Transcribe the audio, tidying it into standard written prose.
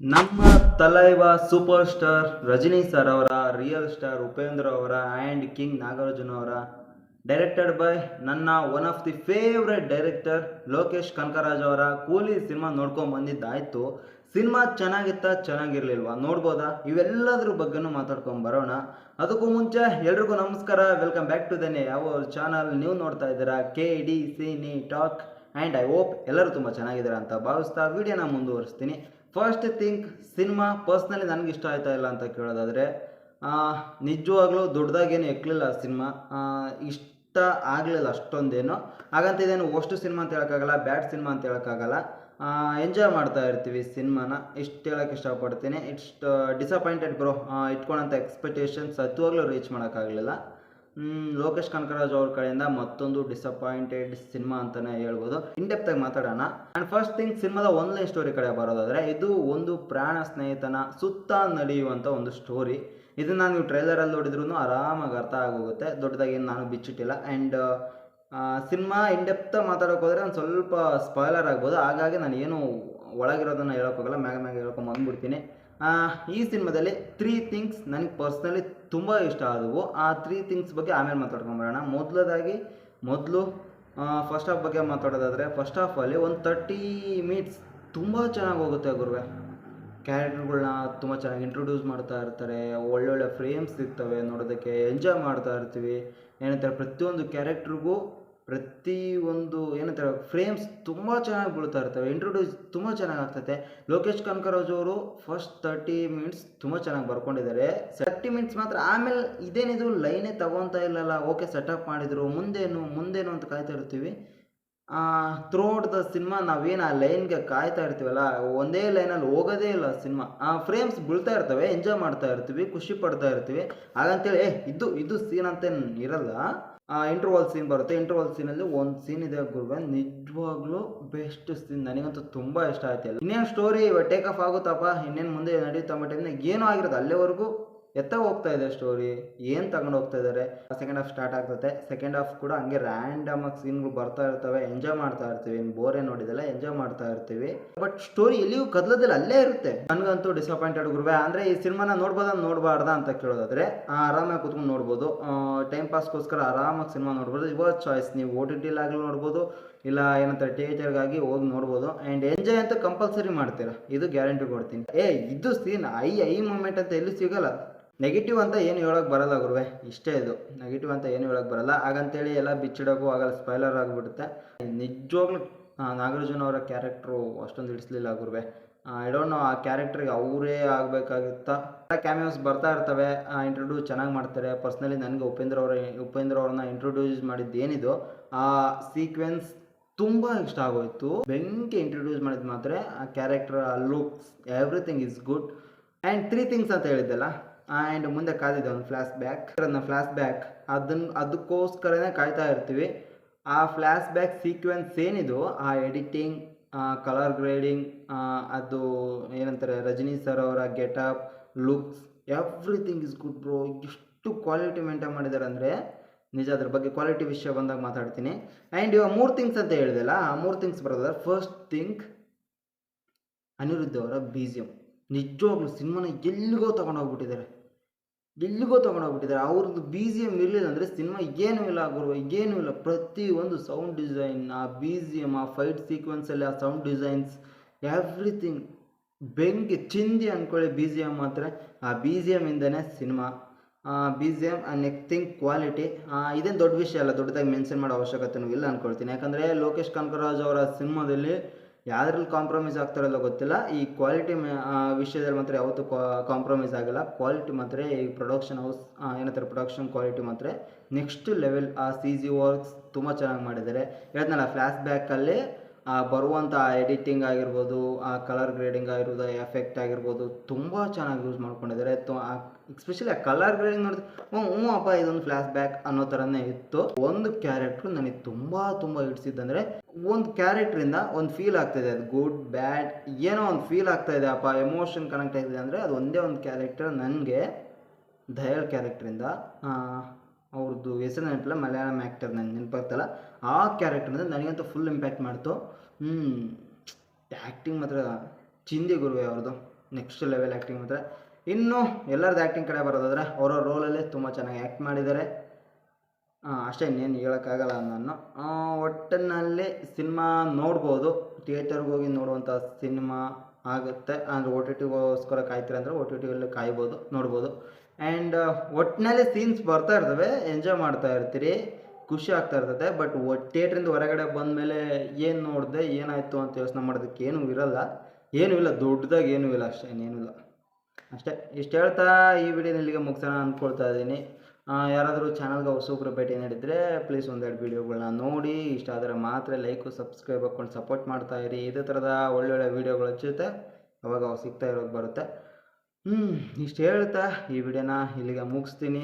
ನಮ್ಮ ತಲೈವ super star Rajani sir ಅವರ real star Upendra ಅವರ ಆ್ಯಂಡ್ ಕಿಂಗ್ ನಾಗಾರ್ಜುನ ಅವರ ಡೈರೆಕ್ಟೆಡ್ ಬೈ ನನ್ನ one of the favourite director Lokesh Kanakaraj ಅವರ ಕೂಲಿ ಸಿನಿಮಾ ನೋಡ್ಕೊಂಡು ಬಂದಿದ್ದಾಯಿತು. ಸಿನಿಮಾ ಚೆನ್ನಾಗಿತ್ತಾ ಚೆನ್ನಾಗಿರ್ಲಿಲ್ವಾ ನೋಡ್ಬೋದಾ, ಇವೆಲ್ಲದ್ರ ಬಗ್ಗೆನೂ ಮಾತಾಡ್ಕೊಂಡು ಬರೋಣ. ಅದಕ್ಕೂ ಮುಂಚೆ ಎಲ್ರಿಗೂ ನಮಸ್ಕಾರ, ವೆಲ್ಕಮ್ ಬ್ಯಾಕ್ ಟು ದನೆ ಯಾವ ಚಾನಲ್ ನೀವು ನೋಡ್ತಾ ಇದ್ದೀರಾ, KD talk. And I hope ಎಲ್ಲರೂ ತುಂಬ ಚೆನ್ನಾಗಿದ್ದೀರಾ ಅಂತ ಭಾವಿಸ್ತಾ ವಿಡಿಯೋನ ಮುಂದುವರಿಸ್ತೀನಿ. ಫಸ್ಟ್ ಥಿಂಕ್, ಸಿನಿಮಾ ಪರ್ಸ್ನಲಿ ನನಗೆ ಇಷ್ಟ ಆಯ್ತಾ ಇಲ್ಲ ಅಂತ ಕೇಳೋದಾದರೆ, ನಿಜವಾಗ್ಲೂ ದೊಡ್ಡದಾಗೇನು ಎಕ್ಕಲಿಲ್ಲ ಸಿನಿಮಾ. ಇಷ್ಟ ಆಗಲಿಲ್ಲ ಅಷ್ಟೊಂದೇನು. ಹಾಗಂತ ಇದೇನು ವರ್ಸ್ಟ್ ಸಿನಿಮಾ ಅಂತ ಹೇಳೋಕ್ಕಾಗಲ್ಲ, ಬ್ಯಾಡ್ ಸಿನಿಮಾ ಅಂತ ಹೇಳೋಕ್ಕಾಗಲ್ಲ. ಎಂಜಾಯ್ ಮಾಡ್ತಾ ಇರ್ತೀವಿ ಸಿನಿಮಾನ, ಇಷ್ಟು ಹೇಳೋಕ್ಕೆ ಇಷ್ಟಪಡ್ತೀನಿ. It's disappointed bro. ಇಟ್ಕೊಂಡಂಥ ಎಕ್ಸ್ಪೆಕ್ಟೇಷನ್ಸ್ ಸತ್ವಾಗ್ಲೂ ರೀಚ್ ಮಾಡೋಕ್ಕಾಗಲಿಲ್ಲ. ಲೋಕೇಶ್ ಕನಕರಾಜ್ ಅವ್ರ ಕಡೆಯಿಂದ ಮತ್ತೊಂದು ಡಿಸಪಾಯಿಂಟೆಡ್ ಸಿನಿಮಾ ಅಂತಲೇ ಹೇಳ್ಬೋದು. ಇಂಡೆಪ್ತಾಗಿ ಮಾತಾಡೋಣ. ಆ್ಯಂಡ್ ಫಸ್ಟ್ ಥಿಂಗ್, ಸಿನಿಮಾದ ಒನ್ಲೈನ್ ಸ್ಟೋರಿ ಕಡೆ ಬರೋದಾದರೆ, ಇದು ಒಂದು ಪ್ರಾಣ ಸ್ನೇಹಿತನ ಸುತ್ತ ನಡೆಯುವಂಥ ಒಂದು ಸ್ಟೋರಿ. ಇದನ್ನು ನೀವು ಟ್ರೈಲರಲ್ಲಿ ನೋಡಿದ್ರೂ ಆರಾಮಾಗಿ ಅರ್ಥ ಆಗೋಗುತ್ತೆ, ದೊಡ್ಡದಾಗಿ ನಾನು ಬಿಚ್ಚಿಟ್ಟಿಲ್ಲ. ಆ್ಯಂಡ್ ಸಿನಿಮಾ ಇಂಡೆಪ್ತಾಗಿ ಮಾತಾಡೋಕೆ ಹೋದರೆ ಒಂದು ಸ್ವಲ್ಪ ಸ್ಪಾಯ್ಲರ್ ಆಗ್ಬೋದು, ಹಾಗಾಗಿ ನಾನು ಏನು ಒಳಗಿರೋದನ್ನು ಹೇಳೋಕ್ಕೋಗಲ್ಲ, ಮ್ಯಾಗ ಹೇಳ್ಕೊಂಡು ಬಂದ್ಬಿಡ್ತೀನಿ. ಈ ಸಿನಿಮಾದಲ್ಲಿ 3 ಥಿಂಗ್ಸ್ ನನಗೆ ಪರ್ಸ್ನಲಿ ತುಂಬ ಇಷ್ಟ ಆದವು. ಆ 3 ಥಿಂಗ್ಸ್ ಬಗ್ಗೆ ಆಮೇಲೆ ಮಾತಾಡ್ಕೊಂಬರೋಣ. ಮೊದಲು ಫಸ್ಟ್ ಹಾಫ್ ಬಗ್ಗೆ ಮಾತಾಡೋದಾದರೆ, ಫಸ್ಟ್ ಹಾಫಲ್ಲಿ ಒಂದು 30 ಮಿನಿಟ್ಸ್ ತುಂಬ ಚೆನ್ನಾಗಿ ಹೋಗುತ್ತೆ ಗುರುವೆ. ಕ್ಯಾರೆಕ್ಟರ್ಗಳನ್ನ ತುಂಬ ಚೆನ್ನಾಗಿ ಇಂಟ್ರೊಡ್ಯೂಸ್ ಮಾಡ್ತಾ ಇರ್ತಾರೆ, ಒಳ್ಳೊಳ್ಳೆ ಫ್ರೇಮ್ಸ್ ಸಿಗ್ತವೆ ನೋಡೋದಕ್ಕೆ, ಎಂಜಾಯ್ ಮಾಡ್ತಾ ಇರ್ತೀವಿ. ಏನಂತಾರೆ, ಪ್ರತಿಯೊಂದು ಕ್ಯಾರೆಕ್ಟ್ರಿಗೂ ಪ್ರತಿಯೊಂದು ಏನಂತಾರೆ ಫ್ರೇಮ್ಸ್ ತುಂಬ ಚೆನ್ನಾಗಿ ಬೀಳ್ತಾ ಇರ್ತವೆ, ಇಂಟ್ರೊಡ್ಯೂಸ್ ತುಂಬ ಚೆನ್ನಾಗಿ ಆಗ್ತೈತೆ. ಲೋಕೇಶ್ ಕನಕರಾಜ್ ಅವರು ಫಸ್ಟ್ 30 ಮಿನಿಟ್ಸ್ ತುಂಬ ಚೆನ್ನಾಗಿ ಬರ್ಕೊಂಡಿದ್ದಾರೆ. 30 ಮಿನಿಟ್ಸ್ ಮಾತ್ರ. ಆಮೇಲೆ ಇದೇನಿದು ಲೈನೇ ತಗೊತಾ ಇಲ್ಲಲ್ಲ, ಓಕೆ ಸೆಟಪ್ ಮಾಡಿದರು, ಮುಂದೇನು ಅಂತ ಕಾಯ್ತಾ ಇರ್ತೀವಿ. ಥ್ರೂಔಟ್ ದ ಸಿನಿಮಾ ನಾವೇನು ಆ ಲೈನ್ಗೆ ಕಾಯ್ತಾ ಇರ್ತೀವಲ್ಲ, ಒಂದೇ ಲೈನಲ್ಲಿ ಹೋಗೋದೇ ಇಲ್ಲ ಸಿನಿಮಾ. ಫ್ರೇಮ್ಸ್ ಬೀಳ್ತಾ ಇರ್ತವೆ, ಎಂಜಾಯ್ ಮಾಡ್ತಾ ಇರ್ತೀವಿ, ಖುಷಿ ಪಡ್ತಾ ಇರ್ತೀವಿ. ಹಾಗಂತೇಳಿ ಇದು ಸೀನ್ ಅಂತ ಇರಲ್ಲ. ಇಂಟರ್ವಲ್ ಸೀನ್ ಬರುತ್ತೆ. ಇಂಟರ್ವಲ್ ಸೀನಲ್ಲಿ ಒಂದು ಸೀನ್ ಇದೆ ಗುರುವೆ, ನಿಜವಾಗ್ಲೂ ಬೆಸ್ಟ್ ಸೀನ್, ನನಗಂತೂ ತುಂಬ ಇಷ್ಟ ಆಯ್ತು. ಇನ್ನೇನು ಸ್ಟೋರಿ ಟೇಕ್ ಆಫ್ ಆಗುತ್ತಪ್ಪ, ಇನ್ನೇನು ಮುಂದೆ ನಡೆಯುತ್ತೆ ಅನ್ನೋ ಟೈಮ್ನಾಗ ಏನೂ ಆಗಿರೋದು, ಅಲ್ಲಿವರೆಗೂ ಎತ್ತ ಹೋಗ್ತಾ ಇದೆ ಸ್ಟೋರಿ, ಏನು ತಗೊಂಡು ಹೋಗ್ತಾ ಇದ್ದಾರೆ. ಸೆಕೆಂಡ್ ಹಾಫ್ ಸ್ಟಾರ್ಟ್ ಆಗ್ತದೆ. ಸೆಕೆಂಡ್ ಹಾಫ್ ಕೂಡ ಹಂಗೆ ರ್ಯಾಂಡಮ್ ಆಗಿ ಸೀನ್ಗಳು ಬರ್ತಾ ಇರ್ತವೆ, ಎಂಜಾಯ್ ಮಾಡ್ತಾ ಇರ್ತೀವಿ. ಬೋರೇ ನೋಡಿದಲ್ಲ, ಎಂಜಾಯ್ ಮಾಡ್ತಾ ಇರ್ತೀವಿ. ಬಟ್ ಸ್ಟೋರಿ ಎಲ್ಲಿಯೂ ಕದಲೋದಿಲ್ಲ, ಅಲ್ಲೇ ಇರುತ್ತೆ. ನನಗಂತೂ ಡಿಸಪಾಯಿಂಟೆಡ್ ಗುರುವೆ. ಅಂದರೆ ಈ ಸಿನಿಮಾನ ನೋಡ್ಬಾರ್ದಾ ಅಂತ ಕೇಳೋದಾದ್ರೆ, ಆರಾಮಾಗಿ ಕೂತ್ಕೊಂಡು ನೋಡ್ಬೋದು. ಟೈಮ್ ಪಾಸ್ಗೋಸ್ಕರ ಆರಾಮಾಗಿ ಸಿನಿಮಾ ನೋಡ್ಬೋದು. ಇವಾಗ ಚಾಯ್ಸ್, ನೀವು OTT-ಲಾಗಲೂ ನೋಡ್ಬೋದು, ಇಲ್ಲ ಏನಂತಾರೆ ಥಿಯೇಟರ್ಗಾಗಿ ಹೋಗಿ ನೋಡ್ಬೋದು. ಆ್ಯಂಡ್ ಎಂಜಾಯ್ ಅಂತ ಕಂಪಲ್ಸರಿ ಮಾಡ್ತೀರಾ, ಇದು ಗ್ಯಾರಂಟಿ ಕೊಡ್ತೀನಿ. ಇದು ಸೀನ್ ಐ ಮೂಮೆಂಟ್ ಅಂತ ಎಲ್ಲೂ ಸಿಗೋಲ್ಲ. ನೆಗೆಟಿವ್ ಅಂತ ಏನು ಹೇಳೋಕೆ ಬರಲ್ಲ ಗುರುವೆ, ಇಷ್ಟೇ ಇದು. ನೆಗೆಟಿವ್ ಅಂತ ಏನು ಹೇಳೋಕೆ ಬರಲ್ಲ. ಹಾಗಂತೇಳಿ ಎಲ್ಲ ಬಿಚ್ಚಿಡೋಕ್ಕೂ ಆಗಲ್ಲ, ಸ್ಪಾಯ್ಲರ್ ಆಗಿಬಿಡುತ್ತೆ. ನಿಜವಾಗ್ಲೂ ನಾಗಾರ್ಜುನ ಅವರ ಕ್ಯಾರೆಕ್ಟ್ರು ಅಷ್ಟೊಂದು ಹಿಡಿಸ್ಲಿಲ್ಲ ಗುರುವೆ. ಐ ಡೋಂಟ್ ನೋ, ಆ ಕ್ಯಾರೆಕ್ಟ್ರಿಗೆ ಅವರೇ ಆಗಬೇಕಾಗುತ್ತಾ. ಕ್ಯಾಮಿಯೋಸ್ ಬರ್ತಾ ಇರ್ತವೆ, ಇಂಟ್ರೊಡ್ಯೂಸ್ ಚೆನ್ನಾಗಿ ಮಾಡ್ತಾರೆ. ಪರ್ಸ್ನಲಿ ನನಗೆ ಉಪೇಂದ್ರ ಅವ್ರನ್ನ ಇಂಟ್ರೊಡ್ಯೂಸ್ ಮಾಡಿದ್ದೇನಿದು ಆ ಸೀಕ್ವೆನ್ಸ್ ತುಂಬ ಇಷ್ಟ ಆಗೋಯ್ತು. ಬೆಂಕಿ ಇಂಟ್ರೊಡ್ಯೂಸ್ ಮಾಡಿದ್ದು ಮಾತ್ರ ಆ character, looks, everything is good. And 3 things ಅಂತ ಹೇಳಿದ್ದೆಲ್ಲ. ಆ್ಯಂಡ್ ಮುಂದೆ ಕಾದಿದೆ ಒಂದು ಫ್ಲ್ಯಾಶ್ ಬ್ಯಾಕ್ ಅದಕ್ಕೋಸ್ಕರನೇ ಕಾಯ್ತಾ ಇರ್ತೀವಿ. ಆ ಫ್ಲ್ಯಾಶ್ ಬ್ಯಾಕ್ ಸೀಕ್ವೆನ್ಸ್ ಏನಿದು, ಆ ಎಡಿಟಿಂಗ್, ಕಲರ್ ಗ್ರೇಡಿಂಗ್, ಅದು ಏನಂತಾರೆ ರಜನಿ ಸರ್ ಅವರ getup, looks, everything is good bro. ಎಷ್ಟು ಕ್ವಾಲಿಟಿ ಮೇಂಟೈನ್ ಮಾಡಿದ್ದಾರೆ ಅಂದರೆ ನಿಜ. ಅದ್ರ ಬಗ್ಗೆ ಕ್ವಾಲಿಟಿ ವಿಷಯ ಬಂದಾಗ ಮಾತಾಡ್ತೀನಿ. ಆ್ಯಂಡ್ ಇವಾಗ 3 ಥಿಂಗ್ಸ್ ಅಂತ ಹೇಳಿದೆಲ್ಲ, ಆ 3 ಥಿಂಗ್ಸ್ ಬರೋದಾದ್ರೆ, ಫಸ್ಟ್ ಥಿಂಗ್ ಅನಿರುದ್ಧ ಅವರ BGM. ನಿಜವಾಗ್ಲೂ ಸಿನಿಮಾನ ಎಲ್ಲಿಗೋ ತೊಗೊಂಡೋಗ್ಬಿಟ್ಟಿದ್ದಾರೆ. ಅವ್ರದ್ದು BGM ಇರಲಿಲ್ಲ ಅಂದರೆ ಸಿನಿಮಾ ಏನೂ ಇಲ್ಲ ಗುರು, ಏನೂ ಇಲ್ಲ. ಪ್ರತಿಯೊಂದು ಸೌಂಡ್ ಡಿಸೈನ್, ಆ BGM, ಆ ಫೈಟ್ ಸೀಕ್ವೆನ್ಸಲ್ಲಿ ಆ ಸೌಂಡ್ ಡಿಸೈನ್ಸ್, ಎವ್ರಿಥಿಂಗ್ ಬೆಂಕಿ ಚಿಂದಿ ಅಂದ್ಕೊಳ್ಳಿ. BGM ಮಾತ್ರ, ಆ BGM ಇಂದನೇ ಸಿನಿಮಾ. BGM and next thing quality. ಇದೇನು ದೊಡ್ಡ ವಿಷಯ ಅಲ್ಲ, ದೊಡ್ಡದಾಗಿ ಮೆನ್ಷನ್ ಮಾಡೋ ಅವಶ್ಯಕತೆನೂ ಇಲ್ಲ ಅಂದ್ಕೊಳ್ತೀನಿ. ಯಾಕಂದರೆ ಲೋಕೇಶ್ ಕನಕರಾಜ್ ಅವರ ಸಿನಿಮಾದಲ್ಲಿ ಯಾವ್ದ್ರಲ್ಲಿ ಕಾಂಪ್ರಮೈಸ್ ಆಗ್ತಾರಲ್ಲ ಗೊತ್ತಿಲ್ಲ, ಈ ಕ್ವಾಲಿಟಿ ವಿಷಯದಲ್ಲಿ ಮಾತ್ರ ಯಾವತ್ತೂ ಕಾಂಪ್ರಮೈಸ್ ಆಗಲ್ಲ. ಕ್ವಾಲಿಟಿ ಮಾತ್ರ ಈ ಪ್ರೊಡಕ್ಷನ್ ಹೌಸ್ ಏನಂತಾರೆ, ಪ್ರೊಡಕ್ಷನ್ ಕ್ವಾಲಿಟಿ ಮಾತ್ರ ನೆಕ್ಸ್ಟ್ ಲೆವೆಲ್. ಆ CG ವರ್ಕ್ಸ್ ತುಂಬ ಚೆನ್ನಾಗಿ ಮಾಡಿದ್ದಾರೆ. ಹೇಳ್ತಾನಲ್ಲ, ಫ್ಲ್ಯಾಶ್ ಬ್ಯಾಕಲ್ಲಿ ಬರುವಂಥ ಎಡಿಟಿಂಗ್ ಆಗಿರ್ಬೋದು, ಆ ಕಲರ್ ಗ್ರೇಡಿಂಗ್ ಆಗಿರ್ಬೋದು, ಎಫೆಕ್ಟ್ ಆಗಿರ್ಬೋದು, ತುಂಬ ಚೆನ್ನಾಗಿ ಯೂಸ್ ಮಾಡ್ಕೊಂಡಿದ್ದಾರೆ. ಎಸ್ಪೆಷಲಿ ಆ ಕಲರ್ ಗ್ರೇಡಿಂಗ್ ನೋಡಿದ್ರೆ ಅಪ್ಪ ಇದೊಂದು ಫ್ಲ್ಯಾಶ್ ಬ್ಯಾಕ್ ಅನ್ನೋ ಥರನೇ ಇತ್ತು. ಒಂದು ಕ್ಯಾರೆಕ್ಟ್ರು ನನಗೆ ತುಂಬ ಹಿಡಿಸಿದ್ದಂದರೆ, ಒಂದು ಕ್ಯಾರೆಕ್ಟ್ರಿಂದ ಒಂದು ಫೀಲ್ ಆಗ್ತಾಯಿದೆ, ಅದು ಗುಡ್ ಬ್ಯಾಡ್ ಏನೋ ಒಂದು ಫೀಲ್ ಆಗ್ತಾಯಿದೆ ಅಪ್ಪ, ಎಮೋಷನ್ ಕನೆಕ್ಟ್ ಆಗಿದೆ ಅಂದರೆ ಅದು ಒಂದೇ ಒಂದು ಕ್ಯಾರೆಕ್ಟರ್. ನನಗೆ ದಯಾಳ್ ಕ್ಯಾರೆಕ್ಟ್ರಿಂದ, ಅವ್ರದ್ದು ಹೆಸರು ನೆನಪಿಲ್ಲ, ಮಲಯಾಳಂ ಆ್ಯಕ್ಟರ್ ನನಗೆ ನೆನಪಾಗ್ತಲ್ಲ, ಆ ಕ್ಯಾರೆಕ್ಟರ್ನಿಂದ ನನಗಂತೂ ಫುಲ್ ಇಂಪ್ಯಾಕ್ಟ್ ಮಾಡ್ತು. ಆ್ಯಕ್ಟಿಂಗ್ ಮಾತ್ರ ಚಿಂದಿ ಗುರುವೆ ಅವ್ರದ್ದು. ನೆಕ್ಸ್ಟ್ ಲೆವೆಲ್ ಆ್ಯಕ್ಟಿಂಗ್ ಮಾತ್ರ. ಇನ್ನು ಎಲ್ಲರದ್ದು ಆ್ಯಕ್ಟಿಂಗ್ ಕಡೆ ಬರೋದಾದರೆ ಅವರ ರೋಲಲ್ಲೇ ತುಂಬ ಚೆನ್ನಾಗಿ ಆ್ಯಕ್ಟ್ ಮಾಡಿದ್ದಾರೆ. ಅಷ್ಟೇ, ಇನ್ನೇನು ಹೇಳೋಕ್ಕಾಗಲ್ಲ ನಾನು. ಒಟ್ಟಿನಲ್ಲಿ ಸಿನಿಮಾ ನೋಡ್ಬೋದು, ಥಿಯೇಟರ್ಗೆ ಹೋಗಿ ನೋಡುವಂಥ ಸಿನಿಮಾ ಆಗುತ್ತೆ. ಅಂದರೆ ಒ ಟಿ ಟಿಗೋಸ್ಕರ ಕಾಯ್ತೀರ ಅಂದರೆ ಒ ಟಿ ಟಿಯಲ್ಲಿ ಕಾಯ್ಬೋದು, ನೋಡ್ಬೋದು. ಆ್ಯಂಡ್ ಒಟ್ಟಿನಲ್ಲಿ ಸೀನ್ಸ್ ಬರ್ತಾ ಇರ್ತವೆ, ಎಂಜಾಯ್ ಮಾಡ್ತಾ ಇರ್ತೀರಿ, ಖುಷಿ ಆಗ್ತಾ ಇರ್ತದೆ. ಬಟ್ ಥಿಯೇಟ್ರಿಂದ ಹೊರಗಡೆ ಬಂದಮೇಲೆ ಏನು ನೋಡಿದೆ, ಏನಾಯಿತು ಅಂತ ಯೋಚನೆ ಮಾಡೋದಕ್ಕೆ ಏನೂ ಇರಲ್ಲ, ಏನೂ ಇಲ್ಲ, ದೊಡ್ಡದಾಗಿ ಏನೂ ಇಲ್ಲ, ಅಷ್ಟೇ, ಇನ್ನೇನೂ ಇಲ್ಲ. ಅಷ್ಟೇ, ಇಷ್ಟು ಹೇಳ್ತಾ ಈ ವಿಡಿಯೋನ ಇಲ್ಲಿಗೆ ಮುಗಿಸೋಣ ಅಂದ್ಕೊಳ್ತಾ ಇದ್ದೀನಿ. ಯಾರಾದರೂ ಚಾನಲ್ಗೆ ಹೊಸಬ್ರು ಭೇಟಿ ನೀಡಿದರೆ ಪ್ಲೀಸ್ ಒಂದೆರಡು ವೀಡಿಯೋಗಳನ್ನ ನೋಡಿ, ಇಷ್ಟ ಆದರೆ ಮಾತ್ರ ಲೈಕು ಸಬ್ಸ್ಕ್ರೈಬ್ ಹಾಕ್ಕೊಂಡು ಸಪೋರ್ಟ್ ಮಾಡ್ತಾಯಿರಿ. ಇದೇ ಥರದ ಒಳ್ಳೊಳ್ಳೆ ವೀಡಿಯೋಗಳು ಹಚ್ಚುತ್ತೆ, ಅವಾಗ ಸಿಗ್ತಾ ಇರೋದು ಬರುತ್ತೆ. ಇಷ್ಟು ಹೇಳ್ತಾ ಈ ವಿಡಿಯೋನ ಇಲ್ಲಿಗೆ ಮುಗಿಸ್ತೀನಿ.